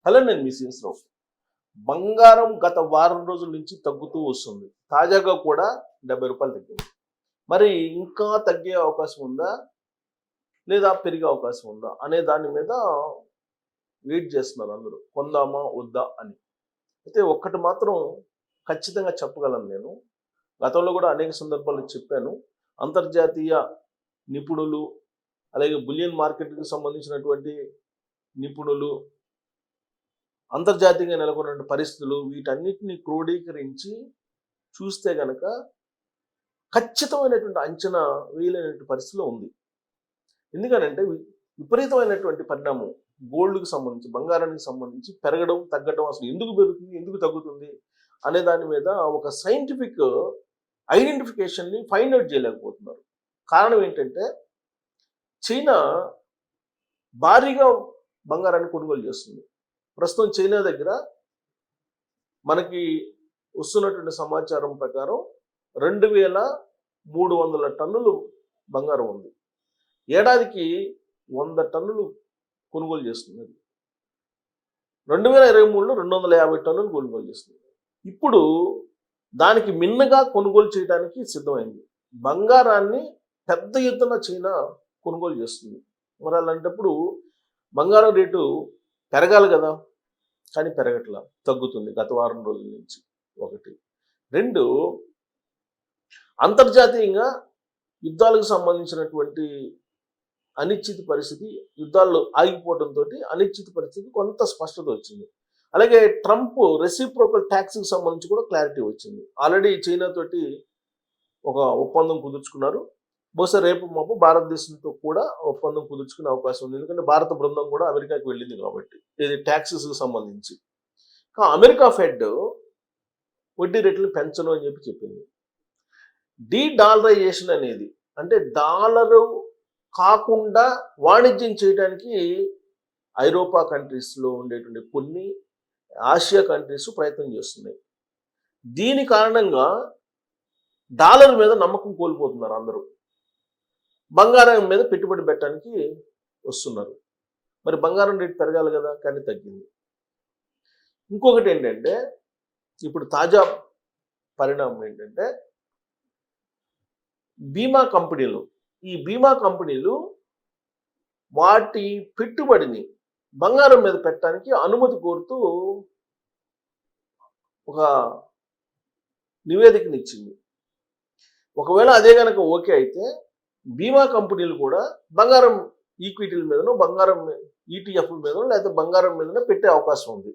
Hello, నేను మీ రావు. బంగారం గత వారం రోజుల నుంచి తగ్గుతూ వస్తుంది. తాజాగా కూడా రూ. 70 తగ్గింది. మరి ఇంకా తగ్గే అవకాశం ఉందా, లేదా పెరిగే అవకాశం ఉందా అనే దాని మీద వెయిట్ చేస్తున్నారు అందరూ. కొందామా వద్దా అని. అయితే ఒక్కటి మాత్రం ఖచ్చితంగా చెప్పగలను నేను. గతంలో కూడా అనేక సందర్భాల్లో చెప్పాను. అంతర్జాతీయ నిపుణులు, అలాగే బులియన్ మార్కెట్కి సంబంధించినటువంటి నిపుణులు, అంతర్జాతీయంగా నెలకొన్న పరిస్థితులు, వీటన్నిటిని క్రోడీకరించి చూస్తే గనక ఖచ్చితమైనటువంటి అంచనా వేయలేనటువంటి పరిస్థితిలో ఉంది. ఎందుకనంటే విపరీతమైనటువంటి పరిణామం గోల్డ్కి సంబంధించి, బంగారానికి సంబంధించి పెరగడం తగ్గడం, అసలు ఎందుకు పెరుగుతుంది, ఎందుకు తగ్గుతుంది అనే దాని మీద ఒక సైంటిఫిక్ ఐడెంటిఫికేషన్ని ఫైండ్ అవుట్ చేయలేకపోతున్నారు. కారణం ఏంటంటే చైనా భారీగా బంగారాన్ని కొనుగోలు చేస్తుంది. ప్రస్తుతం చైనా దగ్గర మనకి వస్తున్నటువంటి సమాచారం ప్రకారం 2300 టన్నులు బంగారం ఉంది. ఏడాదికి 100 టన్నులు కొనుగోలు చేస్తుంది. 2023లో 250 టన్నులు కొనుగోలు చేస్తుంది. ఇప్పుడు దానికి మిన్నగా కొనుగోలు చేయడానికి సిద్ధమైంది. బంగారాన్ని పెద్ద ఎత్తున చైనా కొనుగోలు చేస్తుంది. మరి అలాంటప్పుడు బంగారం రేటు పెరగాలి కదా, కానీ పెరగట్లా, తగ్గుతుంది గత వారం రోజుల నుంచి. ఒకటి. రెండు, అంతర్జాతీయంగా యుద్ధాలకు సంబంధించినటువంటి అనిశ్చిత పరిస్థితి, యుద్ధాలు ఆగిపోవడంతో అనిశ్చిత పరిస్థితి కొంత స్పష్టత వచ్చింది. అలాగే ట్రంప్ రెసిప్రోకల్ ట్యాక్స్కి సంబంధించి కూడా క్లారిటీ వచ్చింది. ఆల్రెడీ చైనా తోటి ఒక ఒప్పందం కుదుర్చుకున్నారు. బహుశా రేపు మాపు భారతదేశంతో కూడా ఒప్పందం కుదుర్చుకునే అవకాశం ఉంది. ఎందుకంటే భారత బృందం కూడా అమెరికాకి వెళ్ళింది కాబట్టి, ఇది ట్యాక్సెస్కి సంబంధించి. అమెరికా ఫెడ్ వడ్డీ రేట్లను పెంచను అని చెప్పింది. డీడాలరైజేషన్ అనేది, అంటే డాలరు కాకుండా వాణిజ్యం చేయడానికి ఐరోపా కంట్రీస్లో ఉండేటువంటి కొన్ని ఆసియా కంట్రీస్ ప్రయత్నం చేస్తున్నాయి. దీని కారణంగా డాలర్ మీద నమ్మకం కోల్పోతున్నారు అందరూ. బంగారం మీద పెట్టుబడి పెట్టడానికి వస్తున్నారు. మరి బంగారం రేటు పెరగాలి కదా, కానీ తగ్గింది. ఇంకొకటి ఏంటంటే, ఇప్పుడు తాజా పరిణామం ఏంటంటే, బీమా కంపెనీలు, ఈ బీమా కంపెనీలు వాటి పెట్టుబడిని బంగారం మీద పెట్టడానికి అనుమతి కోరుతూ ఒక నివేదికనిచ్చింది. ఒకవేళ అదే కనుక ఓకే అయితే బీమా కంపెనీలు కూడా బంగారం ఈక్విటీల మీదనో, బంగారం ఈటీఎఫ్ల మీదనో, లేకపోతే బంగారం మీదనో పెట్టే అవకాశం ఉంది.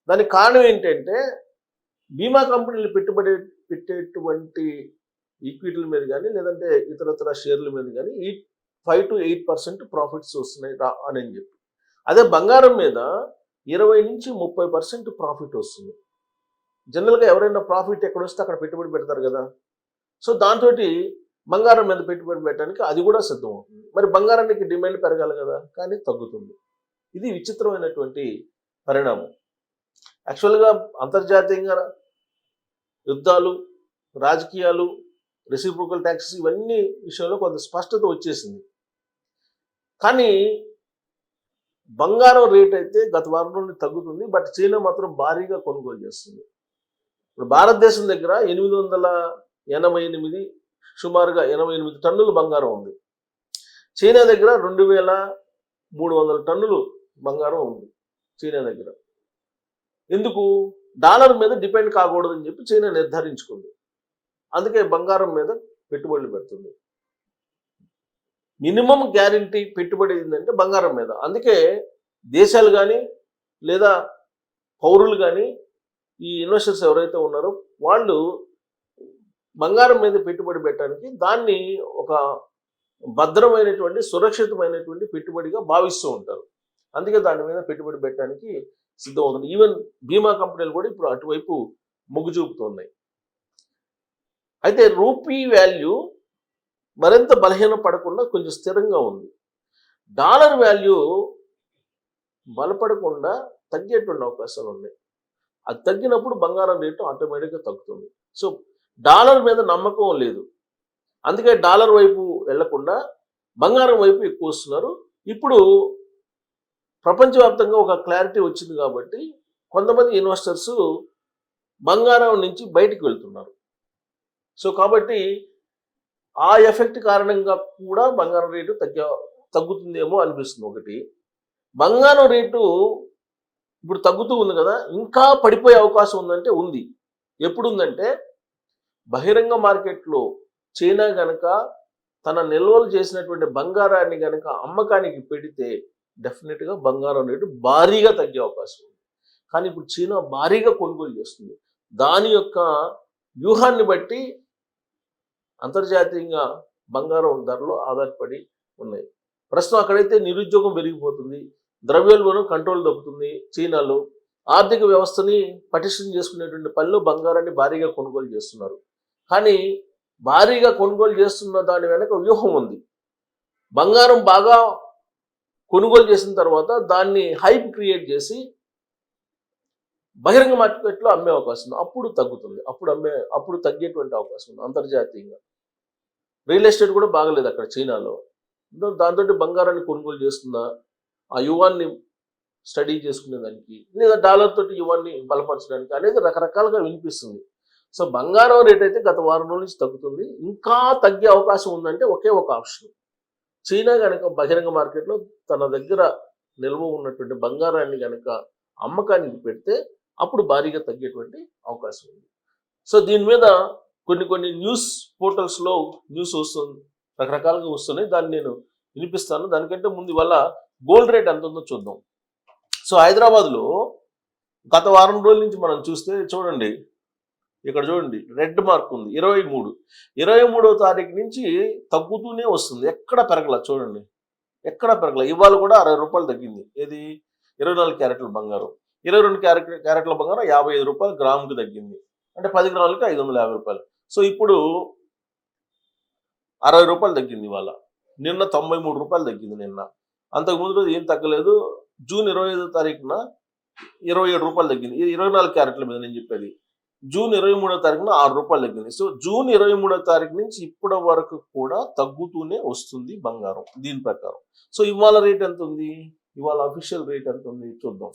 దానికి కారణం ఏంటంటే, బీమా కంపెనీలు పెట్టుబడి పెట్టేటువంటి ఈక్విటీల మీద కానీ, లేదంటే ఇతరతర షేర్ల మీద కానీ 5 to 8% ప్రాఫిట్స్ వస్తున్నాయి అని చెప్పి. అదే బంగారం మీద 20 నుంచి 30% ప్రాఫిట్ వస్తుంది. జనరల్గా ఎవరైనా ప్రాఫిట్ ఎక్కడ వస్తే అక్కడ పెట్టుబడి పెడతారు కదా. సో దాంతో బంగారం మీద పెట్టుబడి పెట్టడానికి అది కూడా సిద్ధం అవుతుంది. మరి బంగారానికి డిమాండ్ పెరగాలి కదా, కానీ తగ్గుతుంది. ఇది విచిత్రమైనటువంటి పరిణామం. యాక్చువల్గా అంతర్జాతీయంగా యుద్ధాలు, రాజకీయాలు, రెసిప్రోకల్ ట్యాక్సెస్, ఇవన్నీ విషయంలో కొంత స్పష్టత వచ్చేసింది. కానీ బంగారం రేట్ అయితే గత వారం నుండి తగ్గుతుంది. బట్ చైనా మాత్రం భారీగా కొనుగోలు చేస్తుంది. ఇప్పుడు భారతదేశం దగ్గర 888, సుమారుగా 88 టన్నులు బంగారం ఉంది. చైనా దగ్గర 2300 టన్నులు బంగారం ఉంది చైనా దగ్గర. ఎందుకు? డాలర్ మీద డిపెండ్ కాకూడదని చెప్పి చైనా నిర్ధారించుకుంది. అందుకే బంగారం మీద పెట్టుబడులు పెడుతుంది. మినిమం గ్యారంటీ పెట్టుబడి ఏంటంటే బంగారం మీద. అందుకే దేశాలు కానీ, లేదా పౌరులు కానీ, ఈ ఇన్వెస్టర్స్ ఎవరైతే ఉన్నారో వాళ్ళు బంగారం మీద పెట్టుబడి పెట్టడానికి దాన్ని ఒక భద్రమైనటువంటి, సురక్షితమైనటువంటి పెట్టుబడిగా భావిస్తూ ఉంటారు. అందుకే దాని మీద పెట్టుబడి పెట్టడానికి సిద్ధమవుతుంది. ఈవెన్ బీమా కంపెనీలు కూడా ఇప్పుడు అటువైపు మొగ్గు చూపుతున్నాయి. అయితే రూపీ వాల్యూ మరింత బలహీన పడకుండా కొంచెం స్థిరంగా ఉంది. డాలర్ వాల్యూ బలపడకుండా తగ్గేటువంటి అవకాశాలు ఉన్నాయి. అది తగ్గినప్పుడు బంగారం రేటు ఆటోమేటిక్గా తగ్గుతుంది. సో డాలర్ మీద నమ్మకం లేదు. అందుకే డాలర్ వైపు వెళ్లకుండా బంగారం వైపు ఎక్కువ వస్తున్నారు. ఇప్పుడు ప్రపంచవ్యాప్తంగా ఒక క్లారిటీ వచ్చింది కాబట్టి కొంతమంది ఇన్వెస్టర్స్ బంగారం నుంచి బయటికి వెళ్తున్నారు. సో కాబట్టి ఆ ఎఫెక్ట్ కారణంగా కూడా బంగారం రేటు తగ్గుతుందేమో అనిపిస్తుంది. ఒకటి, బంగారం రేటు ఇప్పుడు తగ్గుతూ ఉంది కదా, ఇంకా పడిపోయే అవకాశం ఉందంటే ఉంది. ఎప్పుడుందంటే బహిరంగ మార్కెట్లో చైనా గనక తన నిల్వలు చేసినటువంటి బంగారాన్ని గనక అమ్మకానికి పెడితే డెఫినెట్గా బంగారం రేటు భారీగా తగ్గే అవకాశం ఉంది. కానీ ఇప్పుడు చైనా భారీగా కొనుగోలు చేస్తుంది. దాని యొక్క వ్యూహాన్ని బట్టి అంతర్జాతీయంగా బంగారం ధరలు ఆధారపడి ఉన్నాయి. ప్రస్తుతం అక్కడైతే నిరుద్యోగం పెరిగిపోతుంది, ద్రవ్యోల్బణం కంట్రోల్ తప్పుతుంది. చైనాలో ఆర్థిక వ్యవస్థని పటిష్టం చేసుకునేటువంటి పనిలో బంగారాన్ని భారీగా కొనుగోలు చేస్తున్నారు. కానీ భారీగా కొనుగోలు చేస్తున్న దాని వెనక వ్యూహం ఉంది. బంగారం బాగా కొనుగోలు చేసిన తర్వాత దాన్ని హైప్ క్రియేట్ చేసి బహిరంగ మార్కెట్లో అమ్మే అవకాశం ఉంది. అప్పుడు తగ్గుతుంది, అప్పుడు తగ్గేటువంటి అవకాశం ఉంది. అంతర్జాతీయంగా రియల్ ఎస్టేట్ కూడా బాగలేదు అక్కడ చైనాలో. దాంతో బంగారాన్ని కొనుగోలు చేస్తుందా, ఆ యువాన్ని స్టడీ చేసుకునేదానికి, లేదా డాలర్ తోటి యువాన్ని బలపరచడానికి అనేది రకరకాలుగా వినిపిస్తుంది. సో బంగారం రేట్ అయితే గత వారం రోజుల నుంచి తగ్గుతుంది. ఇంకా తగ్గే అవకాశం ఉందంటే ఒకే ఒక ఆప్షన్, చైనా కనుక బహిరంగ మార్కెట్లో తన దగ్గర నిల్వ ఉన్నటువంటి బంగారాన్ని కనుక అమ్మకానికి పెడితే అప్పుడు భారీగా తగ్గేటువంటి అవకాశం ఉంది. సో దీని మీద కొన్ని న్యూస్ పోర్టల్స్లో న్యూస్ వస్తుంది, రకరకాలుగా వస్తున్నాయి. దాన్ని నేను వినిపిస్తాను. దానికంటే ముందు వల్ల గోల్డ్ రేట్ ఎంత ఉందో చూద్దాం. సో హైదరాబాద్లో గత వారం రోజుల నుంచి మనం చూస్తే చూడండి, ఇక్కడ చూడండి రెడ్ మార్క్ ఉంది. 23వ తారీఖు నుంచి తగ్గుతూనే వస్తుంది, ఎక్కడ పెరగల. చూడండి ఎక్కడ పెరగల. ఇవాళ కూడా 60 రూపాయలు తగ్గింది. ఏది 24 క్యారెట్ల బంగారం, 22 క్యారెట్ల బంగారం 55 రూపాయలు గ్రాముకి తగ్గింది. అంటే 10 గ్రాములకి 550 రూపాయలు. సో ఇప్పుడు 60 రూపాయలు తగ్గింది ఇవాళ. నిన్న 93 రూపాయలు తగ్గింది నిన్న. అంతకుముందు రోజు ఏం తగ్గలేదు. జూన్ 25వ తారీఖున 27 రూపాయలు తగ్గింది. ఇది 24 క్యారెట్ల మీద నేను చెప్పేది. జూన్ 23వ తారీఖున 6 రూపాయలు తగ్గింది. సో జూన్ 23వ తారీఖు నుంచి ఇప్పటి వరకు కూడా తగ్గుతూనే వస్తుంది బంగారం దీని ప్రకారం. సో ఇవాళ రేట్ ఎంత ఉంది, ఇవాళ అఫీషియల్ రేట్ ఎంత ఉంది చూద్దాం.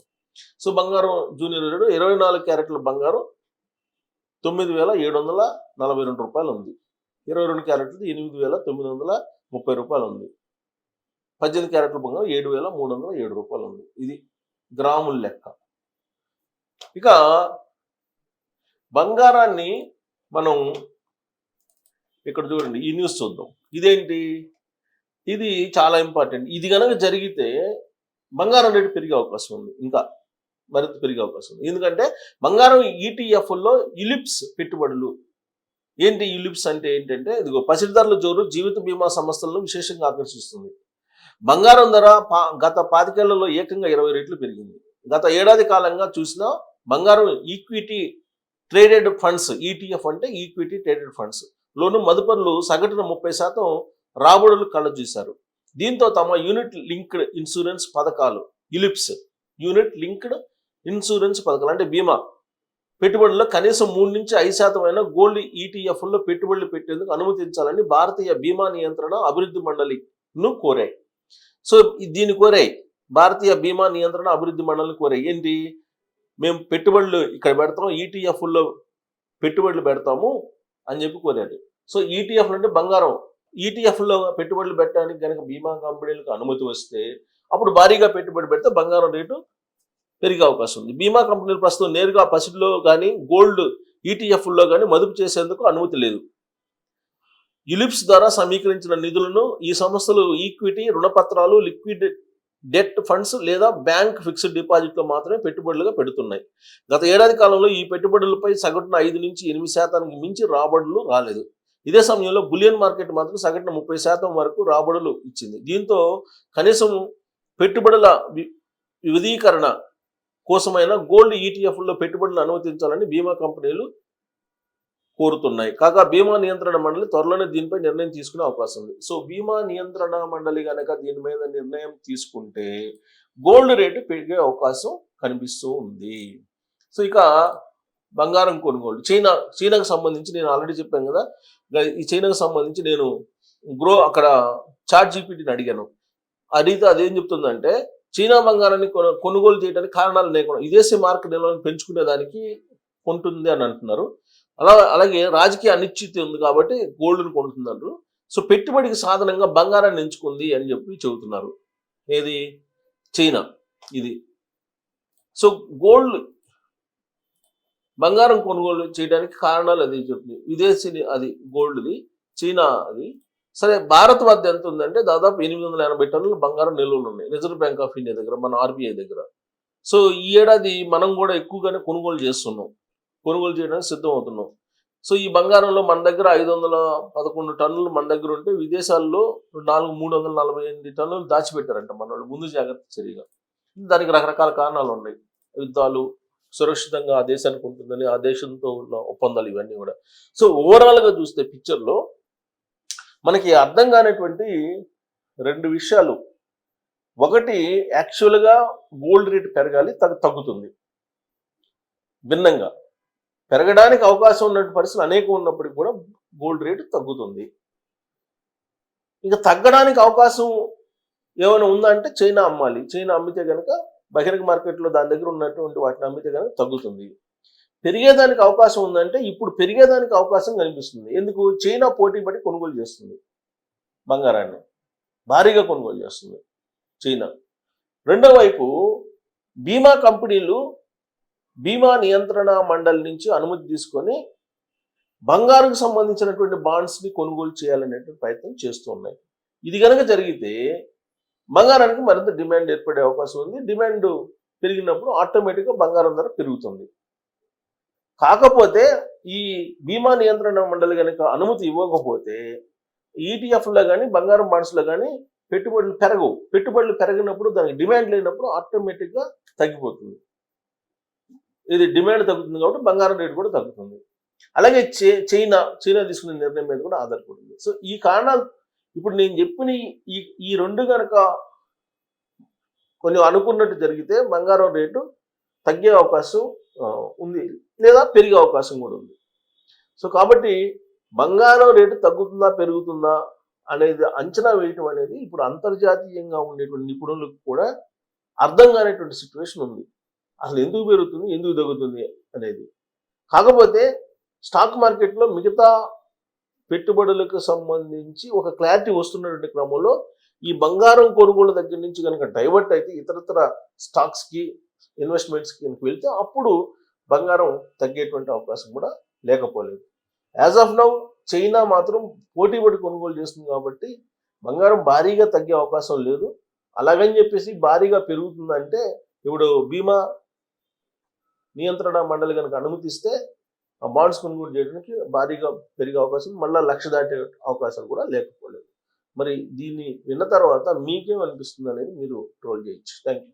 సో బంగారం జూన్ 24 క్యారెట్ల బంగారం 9,742 రూపాయలు ఉంది. 22 క్యారెట్లు 8,930 రూపాయలు ఉంది. 18 క్యారెట్ల బంగారం 7,307 రూపాయలు ఉంది. ఇది గ్రాముల లెక్క. ఇక బంగారాన్ని మనం ఇక్కడ చూడండి, ఈ న్యూస్ చూద్దాం. ఇదేంటి, ఇది చాలా ఇంపార్టెంట్. ఇది కనుక జరిగితే బంగారం రేటు పెరిగే అవకాశం ఉంది, ఇంకా మరింత పెరిగే అవకాశం ఉంది. ఎందుకంటే బంగారం ఈటీఎఫ్లో యులిప్స్ పెట్టుబడులు. ఏంటి యులిప్స్ అంటే ఏంటంటే, ఇదిగో పసిడిదారుల జోరు జీవిత బీమా సంస్థలను విశేషంగా ఆకర్షిస్తుంది. బంగారం ధర గత 5 ఏళ్లలో ఏకంగా 20 రెట్లు పెరిగింది. గత ఏడాది కాలంగా చూసిన బంగారం ఈక్విటీ ట్రేడెడ్ ఫండ్స్, ఈటీఎఫ్ అంటే ఈక్విటీ ట్రేడెడ్ ఫండ్స్ లోను మదుపరులు సగటున 30% రాబడులు కళ్ళజూశారు. దీంతో తమ యూనిట్ లింక్డ్ ఇన్సూరెన్స్ పథకాలు, యులిప్స్ యూనిట్ లింక్డ్ ఇన్సూరెన్స్ పథకాలు అంటే బీమా పెట్టుబడుల్లో కనీసం 3 నుంచి 5% అయిన గోల్డ్ ఈటీఎఫ్లో పెట్టుబడులు పెట్టేందుకు అనుమతించాలని భారతీయ బీమా నియంత్రణ అభివృద్ధి మండలిను కోరాయి. సో దీన్ని కోరాయి, భారతీయ బీమా నియంత్రణ అభివృద్ధి మండలిని కోరాయి. ఏంటి, మేము పెట్టుబడులు ఇక్కడ పెడతాం, ఈటీఎఫ్లో పెట్టుబడులు పెడతాము అని చెప్పి కోరాడు. సో ఈటీఎఫ్ అంటే బంగారం, ఈటీఎఫ్లో పెట్టుబడులు పెట్టడానికి కనుక బీమా కంపెనీలకు అనుమతి వస్తే అప్పుడు భారీగా పెట్టుబడి పెడితే బంగారం రేటు పెరిగే అవకాశం ఉంది. బీమా కంపెనీలు ప్రస్తుతం నేరుగా పసిడిలో కానీ గోల్డ్ ఈటీఎఫ్లో కానీ మదుపు చేసేందుకు అనుమతి లేదు. యులిప్స్ ద్వారా సమీకరించిన నిధులను ఈ సంస్థలు ఈక్విటీ రుణపత్రాలు, లిక్విడ్ డెట్ ఫండ్స్ లేదా బ్యాంక్ ఫిక్స్డ్ డిపాజిట్లో మాత్రమే పెట్టుబడులుగా పెడుతున్నాయి. గత ఏడాది కాలంలో ఈ పెట్టుబడులపై సగటున 5 నుంచి 8% మించి రాబడులు రాలేదు. ఇదే సమయంలో బులియన్ మార్కెట్ మాత్రం సగటున 30% వరకు రాబడులు ఇచ్చింది. దీంతో కనీసం పెట్టుబడుల వివిధీకరణ కోసమైన గోల్డ్ ఈటీఎఫ్లో పెట్టుబడులు అనుమతించాలని బీమా కంపెనీలు కోరుతున్నాయి. కాగా బీమా నియంత్రణ మండలి త్వరలోనే దీనిపై నిర్ణయం తీసుకునే అవకాశం ఉంది. సో బీమా నియంత్రణ మండలి కనుక దీని మీద నిర్ణయం తీసుకుంటే గోల్డ్ రేటు పెరిగే అవకాశం కనిపిస్తూ ఉంది. సో ఇక బంగారం కొనుగోలు, చైనాకు సంబంధించి నేను ఆల్రెడీ చెప్పాను కదా, ఈ చైనాకు సంబంధించి నేను అక్కడ చాట్ జీపీటీని అడిగాను. అడిగితే అదేం చెప్తుందంటే, చైనా బంగారాన్ని కొనుగోలు చేయడానికి కారణాలు లేకుండా విదేశీ మార్కెట్ నిల్వను పెంచుకునేదానికి కొంటుంది అని అంటున్నారు. అలాగే రాజకీయ అనిశ్చితి ఉంది కాబట్టి గోల్డ్ను కొంటున్నారు. సో పెట్టుబడికి సాధనంగా బంగారాన్ని ఎంచుకుంది అని చెప్పి చెబుతున్నారు. ఏది? చైనా. ఇది సో గోల్డ్ బంగారం కొనుగోలు చేయడానికి కారణాలు అది చెప్తుంది. విదేశీ అది గోల్డ్ది, చైనా అది. సరే, భారత్ వద్ద ఎంత ఉందంటే దాదాపు 880 టన్నుల బంగారం నిల్వలు ఉన్నాయి రిజర్వ్ బ్యాంక్ ఆఫ్ ఇండియా దగ్గర, మన ఆర్బీఐ దగ్గర. సో ఈ ఏడాది మనం కూడా ఎక్కువగానే కొనుగోలు చేస్తున్నాం, కొనుగోలు చేయడానికి సిద్ధం అవుతున్నాం. సో ఈ బంగారంలో మన దగ్గర 511 టన్నులు మన దగ్గర ఉంటే విదేశాల్లో 348 టన్నులు దాచిపెట్టారంట మన వాళ్ళు, ముందు జాగ్రత్త చర్యగా. దానికి రకరకాల కారణాలు ఉన్నాయి. యుద్ధాలు, సురక్షితంగా ఆ దేశానికి ఉంటుందని, ఆ దేశంతో ఉన్న ఒప్పందాలు, ఇవన్నీ కూడా. సో ఓవరాల్గా చూస్తే పిక్చర్లో మనకి అర్థం కానటువంటి 2 విషయాలు. ఒకటి, యాక్చువల్గా గోల్డ్ రేట్ పెరగాలి, తగ్గుతుంది. భిన్నంగా పెరగడానికి అవకాశం ఉన్నటువంటి పరిస్థితులు అనేకం ఉన్నప్పటికీ కూడా గోల్డ్ రేటు తగ్గుతుంది. ఇక తగ్గడానికి అవకాశం ఏమైనా ఉందా అంటే చైనా అమ్మాలి. చైనా అమ్మితే కనుక బహిరంగ మార్కెట్లో దాని దగ్గర ఉన్నటువంటి వాటిని అమ్మితే కనుక తగ్గుతుంది. పెరిగేదానికి అవకాశం ఉందంటే ఇప్పుడు పెరిగేదానికి అవకాశం కనిపిస్తుంది. ఎందుకు? చైనా పోటీ పడి కొనుగోలు చేస్తుంది, బంగారాన్ని భారీగా కొనుగోలు చేస్తుంది చైనా. రెండో వైపు బీమా కంపెనీలు బీమా నియంత్రణ మండలి నుంచి అనుమతి తీసుకొని బంగారుకు సంబంధించినటువంటి బాండ్స్ని కొనుగోలు చేయాలనేటువంటి ప్రయత్నం చేస్తూ ఉన్నాయి. ఇది కనుక జరిగితే బంగారానికి మరింత డిమాండ్ ఏర్పడే అవకాశం ఉంది. డిమాండ్ పెరిగినప్పుడు ఆటోమేటిక్గా బంగారం ధర పెరుగుతుంది. కాకపోతే ఈ బీమా నియంత్రణ మండలి కనుక అనుమతి ఇవ్వకపోతే ఈటీఎఫ్లో కానీ బంగారం బాండ్స్లో కానీ పెట్టుబడులు పెరగవు. పెట్టుబడులు పెరిగినప్పుడు దానికి డిమాండ్ లేనప్పుడు ఆటోమేటిక్గా తగ్గిపోతుంది. ఇది డిమాండ్ తగ్గుతుంది కాబట్టి బంగారం రేటు కూడా తగ్గుతుంది. అలాగే చైనా తీసుకునే నిర్ణయం మీద కూడా ఆధారపడింది. సో ఈ కారణాలు ఇప్పుడు నేను చెప్పిన ఈ 2 కనుక కొన్ని అనుకున్నట్టు జరిగితే బంగారం రేటు తగ్గే అవకాశం ఉంది, లేదా పెరిగే అవకాశం కూడా ఉంది. సో కాబట్టి బంగారం రేటు తగ్గుతుందా పెరుగుతుందా అనేది అంచనా వేయటం అనేది ఇప్పుడు అంతర్జాతీయంగా ఉండేటువంటి నిపుణులకు కూడా అర్థం కానిటువంటి సిచ్యువేషన్ ఉంది. అసలు ఎందుకు పెరుగుతుంది, ఎందుకు తగ్గుతుంది అనేది. కాకపోతే స్టాక్ మార్కెట్లో మిగతా పెట్టుబడులకు సంబంధించి ఒక క్లారిటీ వస్తున్నటువంటి క్రమంలో ఈ బంగారం కొనుగోలు దగ్గర నుంచి కనుక డైవర్ట్ అయితే ఇతరత్ర స్టాక్స్కి, ఇన్వెస్ట్మెంట్స్కి కనుక వెళ్తే అప్పుడు బంగారం తగ్గేటువంటి అవకాశం కూడా లేకపోలేదు. యాజ్ ఆఫ్ నౌ చైనా మాత్రం పోటీపడి కొనుగోలు చేస్తుంది కాబట్టి బంగారం భారీగా తగ్గే అవకాశం లేదు. అలాగని చెప్పేసి భారీగా పెరుగుతుందంటే ఇప్పుడు బీమా నియంత్రణ మండలి కనుక అనుమతిస్తే ఆ బాండ్స్ కొనుగోలు చేయడానికి భారీగా పెరిగే అవకాశం, మళ్ళీ 1,00,000 దాటే అవకాశాలు కూడా లేకపోలేదు. మరి దీన్ని విన్న తర్వాత మీకేం అనిపిస్తుంది అనేది మీరు ట్రోల్ చేయొచ్చు. Thank you.